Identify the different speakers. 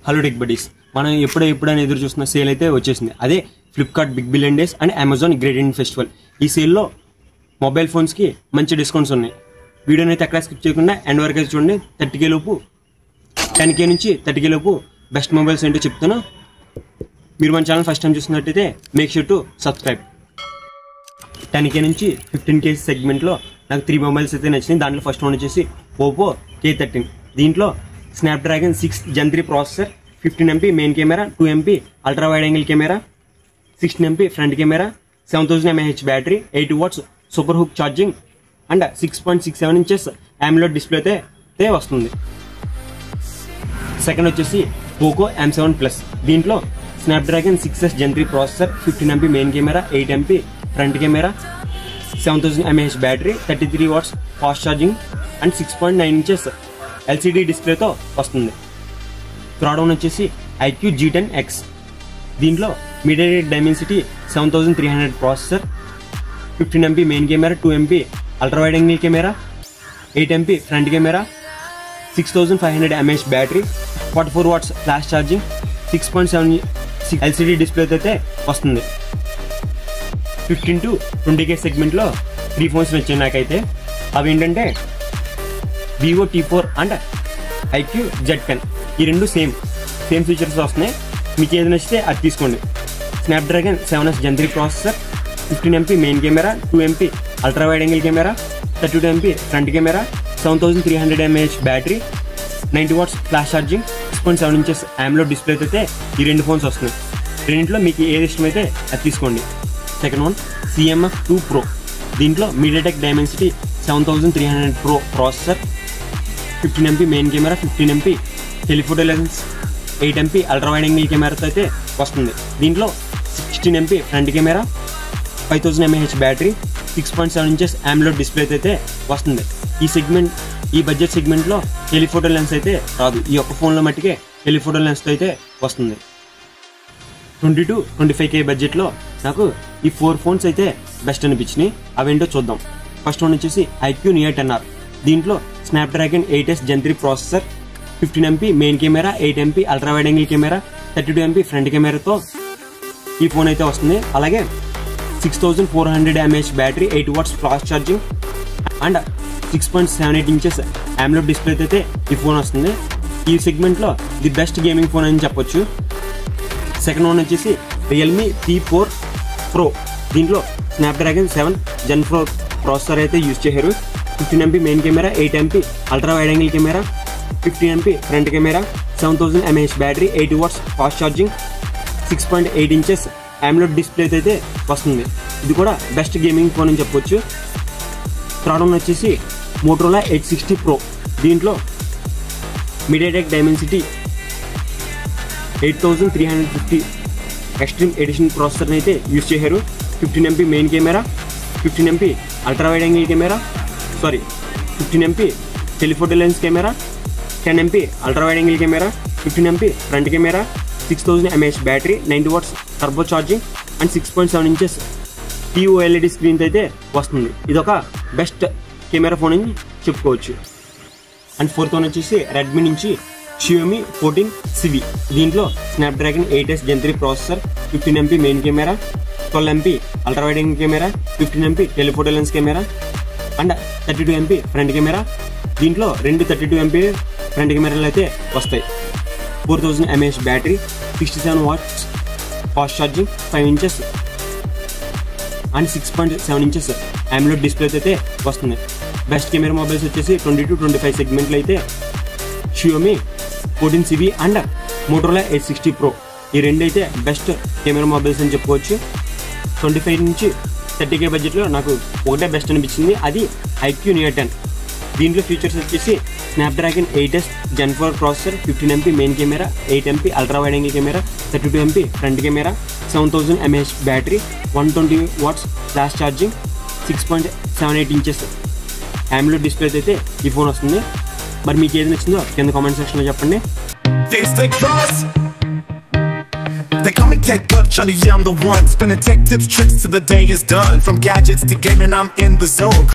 Speaker 1: Hello tech buddies మనం ఎప్పుడైనా ఎదురు చూస్తున్న సేల్ అయితే వచ్చేసింది. అదే Flipkart big billion days and Amazon great Indian festival. ఈ సేల్లో మొబైల్ ఫోన్స్కి మంచి డిస్కౌంట్స్ ఉన్నాయి. వీడియోని అయితే ఎక్కడ స్కిప్ చేయకుండా ఎండ్ వరకు అయితే చూడండి. 30K లోపు 10K నుంచి 30K లోపు బెస్ట్ మొబైల్స్ ఏంటో చెప్తాను. మీరు మన ఛానల్ ఫస్ట్ టైం చూస్తున్నట్టయితే make sure to subscribe. 10K నుంచి 15K సెగ్మెంట్లో నాకు 3 మొబైల్స్ అయితే నచ్చినాయి. దాంట్లో ఫస్ట్ వన్ వచ్చేసి ఓపో K13. దీంట్లో Snapdragon 6 Gen 3 processor, 15MP main camera, 2MP ultra wide angle camera, 16MP front camera, 7000 mAh battery, 80 watts super hook charging and 6.67 inches AMOLED display అయితే వస్తుంది. సెకండ్ వచ్చేసి పోకో M7 Plus. దీంట్లో Snapdragon 6S Gen 3 processor, 15MP main camera, 8MP front camera, 7000 mAh battery, 33 watts fast charging and 6.9 inches LCD డిస్ప్లేతో వస్తుంది. Third one వచ్చేసి IQ G10X. దీంట్లో MediaTek Dimensity 7300 processor, 15MP main camera, 2MP ultra wide angle camera, 8MP front camera, 6500 mAh battery, 44 watts flash charging, 6.7 LCD డిస్ప్లేతో అయితే వస్తుంది. 15 to 20K సెగ్మెంట్లో 3 phones వచ్చాయి నాకైతే. అవి ఏంటంటే Vivo T4 and IQ Z10. ఈ రెండు సేమ్ ఫీచర్స్ వస్తున్నాయి. మీకు ఏది నచ్చితే అది తీసుకోండి. Snapdragon 7S Gen 3 processor, 15MP main camera, 2MP ultra wide angle camera, 32MP front camera, 7300 mAh battery, 90 watts flash charging, 6.7 inches AMOLED display అయితే ఈ రెండు ఫోన్స్ వస్తున్నాయి. రెండింటిలో మీకు ఏది ఇష్టమైతే అది తీసుకోండి. Second one CMF2 Pro. దీంట్లో MediaTek Dimensity 7300 Pro processor, 15MP main camera, 15MP telephoto lens, 8MP ultra wide angle కెమెరాతో అయితే వస్తుంది. దీంట్లో 16MP front camera, 5000 mAh battery, 6.7 inches AMOLED display అయితే వస్తుంది. ఈ బడ్జెట్ సెగ్మెంట్లో టెలిఫోటో లెన్స్ అయితే రాదు. ఈ ఒక్క ఫోన్లో మట్టికే టెలిఫోటో లెన్స్తో అయితే వస్తుంది. 20 to 25K బడ్జెట్లో నాకు ఈ 4 ఫోన్స్ అయితే బెస్ట్ అనిపించినాయి. అవేంటో చూద్దాం. ఫస్ట్ వన్ వచ్చేసి IQ Neo 10R. దీంట్లో Snapdragon 8S Gen 3 processor, 15MP main camera, 8MP ultra wide angle camera, 32MP front కెమెరాతో ఈ ఫోన్ అయితే వస్తుంది. అలాగే 6400 mAh battery, 8 watts fast charging and 6.78 inches AMOLED display అయితే ఈ ఫోన్ వస్తుంది. ఈ సెగ్మెంట్లో ది బెస్ట్ గేమింగ్ ఫోన్ అని చెప్పొచ్చు. సెకండ్ వన్ వచ్చేసి రియల్మీ T4 Pro. దీంట్లో స్నాప్డ్రాగన్ 7 Gen 4 ప్రాసెసర్ అయితే యూజ్ చేశారు. 15MP main camera, 8MP ultra wide angle camera, 15MP front camera, 7000 mAh battery, 80 watts fast charging, 6.8 inches AMOLED display అయితే వస్తుంది. ఇది కూడా బెస్ట్ గేమింగ్ ఫోన్ అని చెప్పొచ్చు. థర్డ్ వన్ వచ్చేసి మోటరోలా 860 Pro. దీంట్లో మీడియాటెక్ డైమెన్సిటీ 8350 ఎక్స్ట్రీమ్ ఎడిషన్ ప్రాసెసర్ని అయితే యూజ్ చేశారు. 15MP main camera, 15MP ultra wide angle camera, 15MP telephoto lens camera, 10MP ultra wide angle camera, 15MP front camera, 6000 mAh battery, 90 watts turbo charging and 6.7 inches TOLED screen అయితే వస్తుంది. ఇదొక best camera phone అని చెప్పుకోవచ్చు. And fourth one వచ్చేసి Redmi నుంచి Xiaomi 14 CV. దీంట్లో Snapdragon 8S Gen 3 processor, 15MP main camera, 12MP ultra wide angle camera, 15MP telephoto lens camera and 32MP front camera. దీంట్లో రెండు 32MP ఫ్రంట్ కెమెరాలు అయితే వస్తాయి. 4000 mAh battery, 67 watts fast charging, 5 inches and 6.7 inches AMOLED display అయితే వస్తుంది. Best camera mobiles వచ్చేసి 20 to 25 సెగ్మెంట్లో అయితే Xiaomi 14 CV and Motorola 860 Pro. ఈ రెండు అయితే బెస్ట్ కెమెరా మొబైల్స్ అని చెప్పుకోవచ్చు. 25 నుంచి 30K బడ్జెట్లో నాకు ఒకటే బెస్ట్ అనిపించింది. అది IQ Neo 10. దీంట్లో ఫీచర్స్ వచ్చేసి Snapdragon 8S Gen 4 processor, 15MP main camera, 8MP ultra wide angle camera, 32MP front camera, 7000 mAh battery, 120 watts flash charging, 6.78 inches AMOLED display అయితే ఈ ఫోన్ వస్తుంది. మరి మీకు ఏది నచ్చిందో కింద కామెంట్ సెక్షన్లో చెప్పండి.
Speaker 2: They call me Tech Butch, I'm the one spinning tech tips, tricks till the day is done. From gadgets to gaming, I'm in the zone.